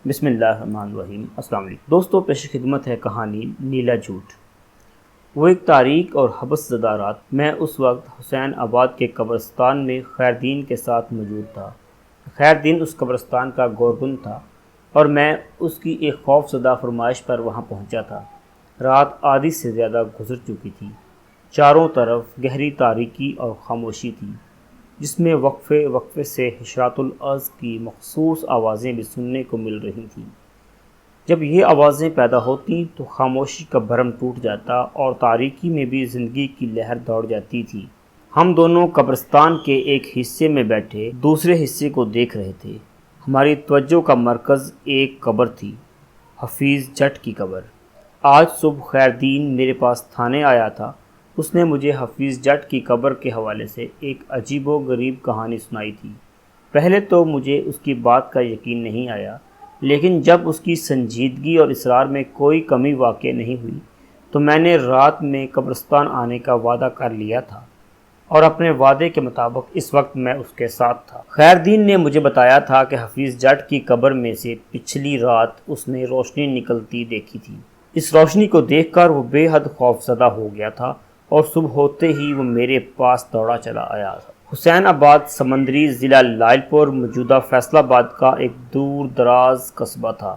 بسم اللہ الرحمن الرحیم۔ السلام علیکم دوستو، پیش خدمت ہے کہانی نیلا جھوٹ۔ وہ ایک تاریک اور حبس زدہ رات، میں اس وقت حسین آباد کے قبرستان میں خیردین کے ساتھ موجود تھا۔ خیردین اس قبرستان کا گورگن تھا اور میں اس کی ایک خوف زدہ فرمائش پر وہاں پہنچا تھا۔ رات آدھی سے زیادہ گزر چکی تھی۔ چاروں طرف گہری تاریکی اور خاموشی تھی، جس میں وقفے وقفے سے حشرات الارض کی مخصوص آوازیں بھی سننے کو مل رہی تھیں۔ جب یہ آوازیں پیدا ہوتیں تو خاموشی کا بھرم ٹوٹ جاتا اور تاریکی میں بھی زندگی کی لہر دوڑ جاتی تھی۔ ہم دونوں قبرستان کے ایک حصے میں بیٹھے دوسرے حصے کو دیکھ رہے تھے۔ ہماری توجہ کا مرکز ایک قبر تھی، حفیظ جٹ کی قبر۔ آج صبح خیردین میرے پاس تھانے آیا تھا۔ اس نے مجھے حفیظ جٹ کی قبر کے حوالے سے ایک عجیب و غریب کہانی سنائی تھی۔ پہلے تو مجھے اس کی بات کا یقین نہیں آیا، لیکن جب اس کی سنجیدگی اور اصرار میں کوئی کمی واقع نہیں ہوئی تو میں نے رات میں قبرستان آنے کا وعدہ کر لیا تھا، اور اپنے وعدے کے مطابق اس وقت میں اس کے ساتھ تھا۔ خیردین نے مجھے بتایا تھا کہ حفیظ جٹ کی قبر میں سے پچھلی رات اس نے روشنی نکلتی دیکھی تھی۔ اس روشنی کو دیکھ کر وہ بے حد خوفزدہ ہو گیا تھا اور صبح ہوتے ہی وہ میرے پاس دوڑا چلا آیا تھا۔ حسین آباد سمندری ضلع لائل پور موجودہ فیصل آباد کا ایک دور دراز قصبہ تھا۔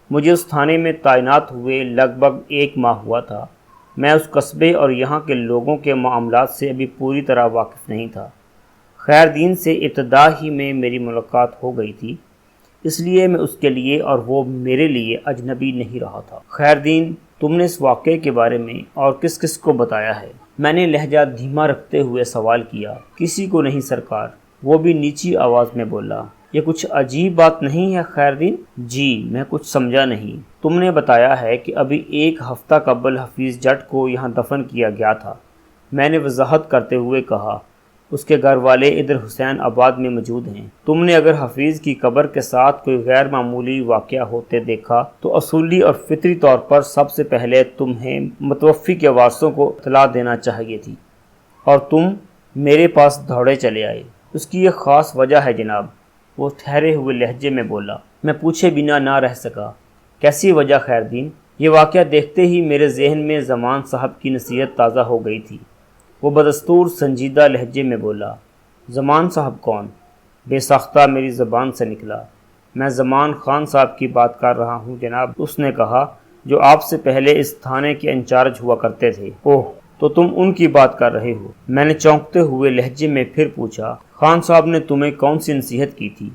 مجھے اس تھانے میں تعینات ہوئے لگ بھگ 1 ماہ ہوا تھا۔ میں اس قصبے اور یہاں کے لوگوں کے معاملات سے ابھی پوری طرح واقف نہیں تھا۔ خیردین سے ابتدا ہی میں میری ملاقات ہو گئی تھی، اس لیے میں اس کے لیے اور وہ میرے لیے اجنبی نہیں رہا تھا۔ خیردین، تم نے اس واقعے کے بارے میں اور کس کس کو بتایا ہے؟ میں نے لہجہ دھیما رکھتے ہوئے سوال کیا۔ کسی کو نہیں سرکار، وہ بھی نیچی آواز میں بولا۔ یہ کچھ عجیب بات نہیں ہے خیردین؟ جی، میں کچھ سمجھا نہیں۔ تم نے بتایا ہے کہ ابھی 1 ہفتہ قبل حفیظ جٹ کو یہاں دفن کیا گیا تھا، میں نے وضاحت کرتے ہوئے کہا۔ اس کے گھر والے ادھر حسین آباد میں موجود ہیں۔ تم نے اگر حفیظ کی قبر کے ساتھ کوئی غیر معمولی واقعہ ہوتے دیکھا تو اصولی اور فطری طور پر سب سے پہلے تمہیں متوفی کے وارثوں کو اطلاع دینا چاہیے تھی، اور تم میرے پاس دوڑے چلے آئے۔ اس کی ایک خاص وجہ ہے جناب، وہ ٹھہرے ہوئے لہجے میں بولا۔ میں پوچھے بنا نہ رہ سکا۔ کیسی وجہ خیردین؟ یہ واقعہ دیکھتے ہی میرے ذہن میں زمان صاحب کی نصیحت تازہ ہو گئی تھی۔ وہ بدستور سنجیدہ لہجے میں بولا۔ زمان صاحب کون؟ بے ساختہ میری زبان سے نکلا۔ میں زمان خان صاحب کی بات کر رہا ہوں جناب، اس نے کہا، جو آپ سے پہلے اس تھانے کے انچارج ہوا کرتے تھے۔ اوہ، تو تم ان کی بات کر رہے ہو؟ میں نے چونکتے ہوئے لہجے میں پھر پوچھا۔ خان صاحب نے تمہیں کون سی نصیحت کی تھی؟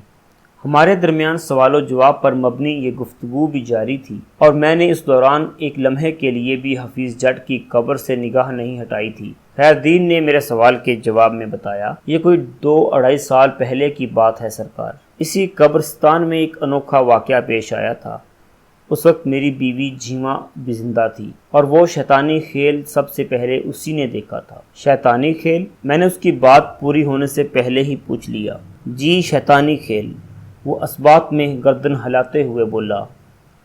ہمارے درمیان سوال و جواب پر مبنی یہ گفتگو بھی جاری تھی، اور میں نے اس دوران ایک لمحے کے لیے بھی حفیظ جٹ کی قبر سے نگاہ نہیں ہٹائی تھی۔ خیردین نے میرے سوال کے جواب میں بتایا، یہ کوئی 2-2.5 سال پہلے کی بات ہے سرکار۔ اسی قبرستان میں ایک انوکھا واقعہ پیش آیا تھا۔ اس وقت میری بیوی جیواں بھی زندہ تھی، اور وہ شیطانی کھیل سب سے پہلے اسی نے دیکھا تھا۔ شیطانی کھیل؟ میں نے اس کی بات پوری ہونے سے پہلے ہی پوچھ لیا۔ جی، شیطانی کھیل، وہ اسبات میں گردن ہلاتے ہوئے بولا۔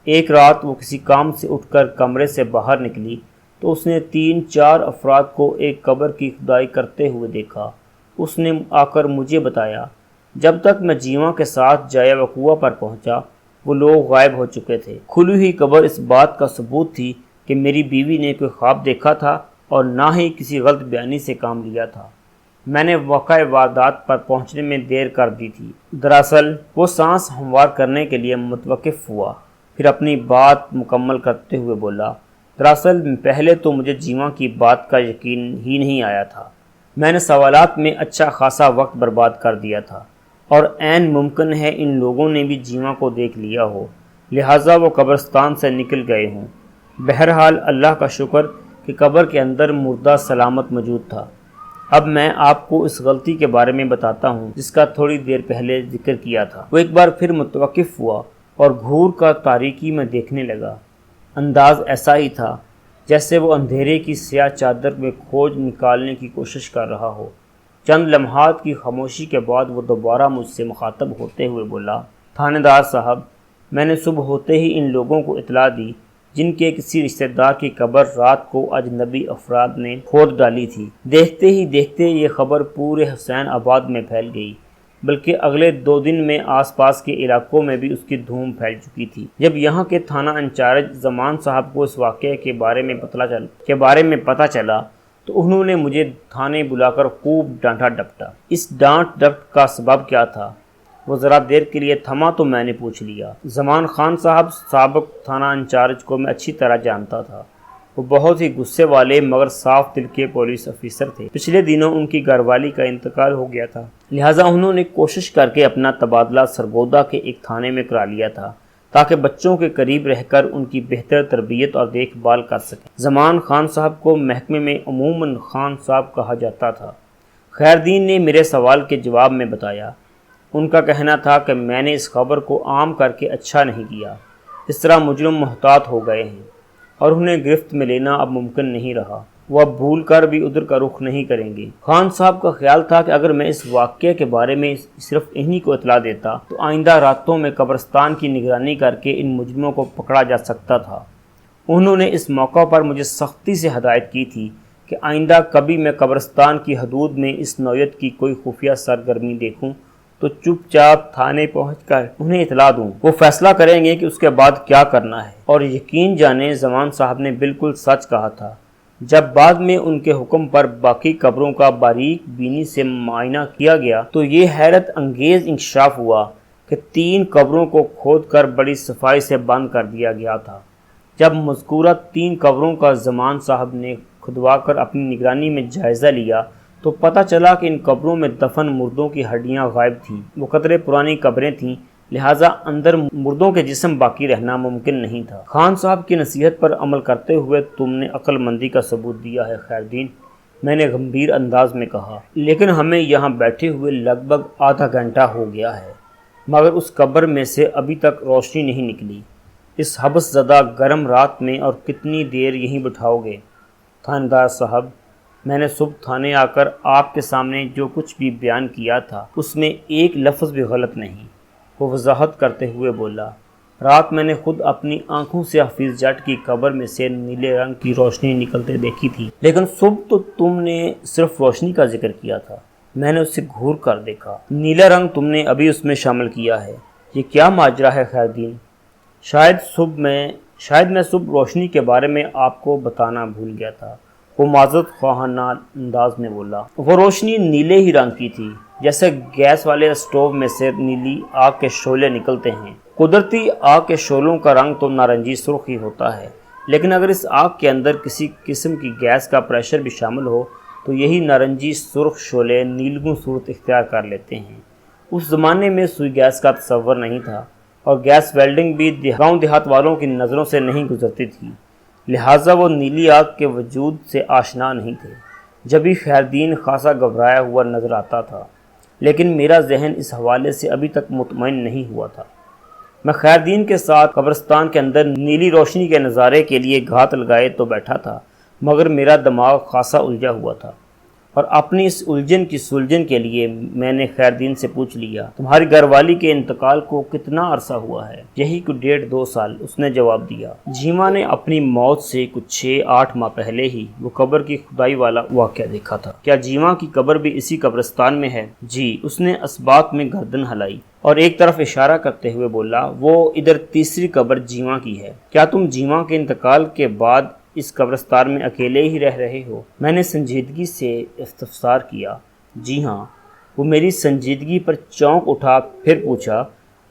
ایک رات وہ کسی کام سے اٹھ کر کمرے سے باہر نکلی تو اس نے 3-4 افراد کو ایک قبر کی کھدائی کرتے ہوئے دیکھا۔ اس نے آ کر مجھے بتایا۔ جب تک میں جیواں کے ساتھ جائے وقوع پر پہنچا وہ لوگ غائب ہو چکے تھے۔ کھلی ہوئی قبر اس بات کا ثبوت تھی کہ میری بیوی نے کوئی خواب دیکھا تھا اور نہ ہی کسی غلط بیانی سے کام لیا تھا۔ میں نے واقع واردات پر پہنچنے میں دیر کر دی تھی۔ دراصل وہ سانس ہموار کرنے کے لیے متوقف ہوا، پھر اپنی بات مکمل کرتے ہوئے بولا۔ دراصل پہلے تو مجھے جیواں کی بات کا یقین ہی نہیں آیا تھا۔ میں نے سوالات میں اچھا خاصا وقت برباد کر دیا تھا، اور عین ممکن ہے ان لوگوں نے بھی جیواں کو دیکھ لیا ہو، لہٰذا وہ قبرستان سے نکل گئے ہوں۔ بہرحال اللہ کا شکر کہ قبر کے اندر مردہ سلامت موجود تھا۔ اب میں آپ کو اس غلطی کے بارے میں بتاتا ہوں جس کا تھوڑی دیر پہلے ذکر کیا تھا۔ وہ ایک بار پھر متوقف ہوا اور گھور کا تاریکی میں دیکھنے لگا۔ انداز ایسا ہی تھا جیسے وہ اندھیرے کی سیاہ چادر میں کھوج نکالنے کی کوشش کر رہا ہو۔ چند لمحات کی خاموشی کے بعد وہ دوبارہ مجھ سے مخاطب ہوتے ہوئے بولا۔ تھانے دار صاحب، میں نے صبح ہوتے ہی ان لوگوں کو اطلاع دی جن کے کسی رشتہ دار کی قبر رات کو اجنبی افراد نے کھود ڈالی تھی۔ دیکھتے ہی دیکھتے یہ خبر پورے حسین آباد میں پھیل گئی۔ بلکہ اگلے 2 دن میں آس پاس کے علاقوں میں بھی اس کی دھوم پھیل چکی تھی۔ جب یہاں کے تھانہ انچارج زمان صاحب کو اس واقعے کے بارے میں پتہ چلا تو انہوں نے مجھے تھانے بلا کر خوب ڈانٹا ڈپٹا۔ اس ڈانٹ ڈپٹ کا سبب کیا تھا وہ ذرا دیر کے لیے تھما تو میں نے پوچھ لیا۔ زمان خان صاحب سابق تھانہ انچارج کو میں اچھی طرح جانتا تھا۔ وہ بہت ہی غصے والے مگر صاف دل کے پولیس افیسر تھے۔ پچھلے دنوں ان کی گھر والی کا انتقال ہو گیا تھا، لہٰذا انہوں نے کوشش کر کے اپنا تبادلہ سرگودا کے ایک تھانے میں کرا لیا تھا تاکہ بچوں کے قریب رہ کر ان کی بہتر تربیت اور دیکھ بھال کر سکیں۔ زمان خان صاحب کو محکمے میں عموماً خان صاحب کہا جاتا تھا۔ خیردین نے میرے سوال کے جواب میں بتایا، ان کا کہنا تھا کہ میں نے اس خبر کو عام کر کے اچھا نہیں کیا۔ اس طرح مجرم محتاط ہو گئے ہیں اور انہیں گرفت میں لینا اب ممکن نہیں رہا۔ وہ اب بھول کر بھی ادھر کا رخ نہیں کریں گے۔ خان صاحب کا خیال تھا کہ اگر میں اس واقعے کے بارے میں صرف انہی کو اطلاع دیتا تو آئندہ راتوں میں قبرستان کی نگرانی کر کے ان مجرموں کو پکڑا جا سکتا تھا۔ انہوں نے اس موقع پر مجھے سختی سے ہدایت کی تھی کہ آئندہ کبھی میں قبرستان کی حدود میں اس نوعیت کی کوئی خفیہ سرگرمی دیکھوں تو چپ چاپ تھانے پہنچ کر انہیں اطلاع دوں۔ وہ فیصلہ کریں گے کہ اس کے بعد کیا کرنا ہے۔ اور یقین جانیں زمان صاحب نے بالکل سچ کہا تھا۔ جب بعد میں ان کے حکم پر باقی قبروں کا باریک بینی سے معائنہ کیا گیا تو یہ حیرت انگیز انکشاف ہوا کہ 3 قبروں کو کھود کر بڑی صفائی سے بند کر دیا گیا تھا۔ جب مذکورہ 3 قبروں کا زمان صاحب نے کھدوا کر اپنی نگرانی میں جائزہ لیا تو پتہ چلا کہ ان قبروں میں دفن مردوں کی ہڈیاں غائب تھیں۔ وہ قدرے پرانی قبریں تھیں، لہٰذا اندر مردوں کے جسم باقی رہنا ممکن نہیں تھا۔ خان صاحب کی نصیحت پر عمل کرتے ہوئے تم نے عقل مندی کا ثبوت دیا ہے خیردین، میں نے گمبھیر انداز میں کہا، لیکن ہمیں یہاں بیٹھے ہوئے لگ بھگ آدھا گھنٹہ ہو گیا ہے مگر اس قبر میں سے ابھی تک روشنی نہیں نکلی۔ اس حبس زدہ گرم رات میں اور کتنی دیر یہیں بٹھاؤ گے؟ تھاندار صاحب، میں نے صبح تھانے آ کر آپ کے سامنے جو کچھ بھی بیان کیا تھا اس میں ایک لفظ بھی غلط نہیں، وہ وضاحت کرتے ہوئے بولا۔ رات میں نے خود اپنی آنکھوں سے حفیظ جٹ کی قبر میں سے نیلے رنگ کی روشنی نکلتے دیکھی تھی، لیکن صبح تو تم نے صرف روشنی کا ذکر کیا تھا، میں نے اسے گھور کر دیکھا۔ نیلا رنگ تم نے ابھی اس میں شامل کیا ہے، یہ کیا ماجرا ہے خیردین؟ شاید میں صبح روشنی کے بارے میں آپ کو بتانا بھول گیا تھا، وہ معذرت خواہانہ انداز میں بولا۔ وہ روشنی نیلے ہی رنگ کی تھی، جیسے گیس والے اسٹوو میں سے نیلی آگ کے شعلے نکلتے ہیں۔ قدرتی آگ کے شعلوں کا رنگ تو نارنجی سرخ ہی ہوتا ہے، لیکن اگر اس آگ کے اندر کسی قسم کی گیس کا پریشر بھی شامل ہو تو یہی نارنجی سرخ شعلے نیلگوں صورت اختیار کر لیتے ہیں۔ اس زمانے میں سوئی گیس کا تصور نہیں تھا اور گیس ویلڈنگ بھی گاؤں دیہات والوں کی نظروں سے نہیں گزرتی تھی، لہٰذا وہ نیلی آگ کے وجود سے آشنا نہیں تھے۔ جبھی خیردین خاصا گھبرایا ہوا نظر آتا تھا، لیکن میرا ذہن اس حوالے سے ابھی تک مطمئن نہیں ہوا تھا۔ میں خیردین کے ساتھ قبرستان کے اندر نیلی روشنی کے نظارے کے لیے گھات لگائے تو بیٹھا تھا، مگر میرا دماغ خاصا الجھا ہوا تھا، اور اپنی اس الجھن کی سلجھن کے لیے میں نے خیردین سے پوچھ لیا، تمہاری گھر والی کے انتقال کو کتنا عرصہ ہوا ہے؟ یہی کو 1.5-2 سال، اس نے جواب دیا۔ جیما نے اپنی موت سے کچھ 6-8 ماہ پہلے ہی وہ قبر کی کھدائی والا واقعہ دیکھا تھا۔ کیا جیما کی قبر بھی اسی قبرستان میں ہے؟ جی، اس نے اسبات میں گردن ہلائی اور ایک طرف اشارہ کرتے ہوئے بولا، وہ ادھر تیسری قبر جیما کی ہے۔ کیا تم جیما کے انتقال کے بعد اس قبرستان میں اکیلے ہی رہ رہے ہو؟ میں نے سنجیدگی سے استفسار کیا۔ جی ہاں۔ وہ میری سنجیدگی پر چونک اٹھا، پھر پوچھا،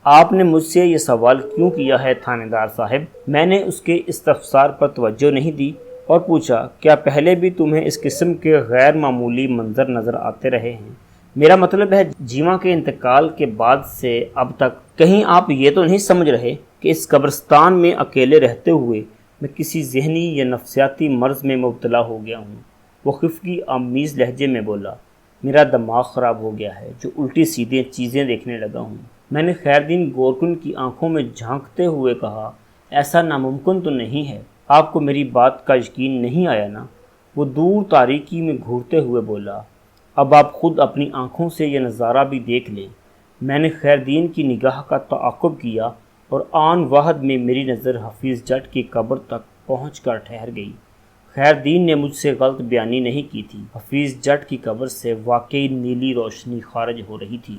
آپ نے مجھ سے یہ سوال کیوں کیا ہے تھانے دار صاحب؟ میں نے اس کے استفسار پر توجہ نہیں دی اور پوچھا، کیا پہلے بھی تمہیں اس قسم کے غیر معمولی منظر نظر آتے رہے ہیں؟ میرا مطلب ہے جیما کے انتقال کے بعد سے اب تک کہیں آپ یہ تو نہیں سمجھ رہے کہ اس قبرستان میں اکیلے رہتے ہوئے میں کسی ذہنی یا نفسیاتی مرض میں مبتلا ہو گیا ہوں؟ وہ خفگی آمیز لہجے میں بولا، میرا دماغ خراب ہو گیا ہے جو الٹی سیدھے چیزیں دیکھنے لگا ہوں۔ میں نے خیردین گورکن کی آنکھوں میں جھانکتے ہوئے کہا، ایسا ناممکن تو نہیں ہے، آپ کو میری بات کا یقین نہیں آیا نا؟ وہ دور تاریکی میں گھورتے ہوئے بولا، اب آپ خود اپنی آنکھوں سے یہ نظارہ بھی دیکھ لیں۔ میں نے خیردین کی نگاہ کا تعاقب کیا اور آن واحد میں میری نظر حفیظ جٹ کی قبر تک پہنچ کر ٹھہر گئی۔ خیردین نے مجھ سے غلط بیانی نہیں کی تھی، حفیظ جٹ کی قبر سے واقعی نیلی روشنی خارج ہو رہی تھی۔